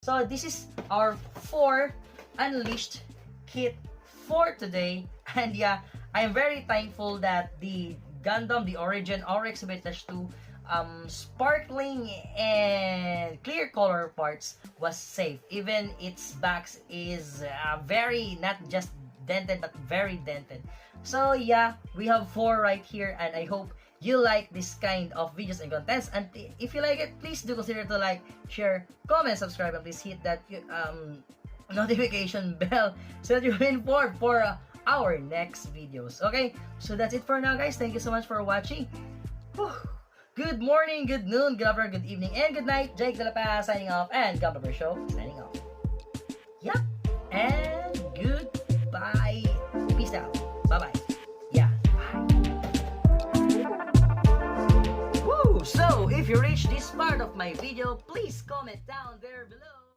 So this is our 4 Unleashed kit for today. And yeah, I am very thankful that the Gundam, the Origin RX Vintage 2 sparkling and clear color parts was safe. Even its backs is very, not just dented, but very dented. So yeah, we have 4 right here, and I hope you like this kind of videos and contents. And if you like it, please do consider to like, share, comment, subscribe, and please hit that notification bell so that you'll be informed for our next videos. Okay, so that's it for now, guys. Thank you so much for watching. Whew. Good morning, good noon, good afternoon, good evening, and good night. Jake De La Paz signing off, and Gumblr Show signing off. Yep, and goodbye. Peace out. Bye-bye. Yeah, bye. Woo! So, if you reached this part of my video, please comment down there below.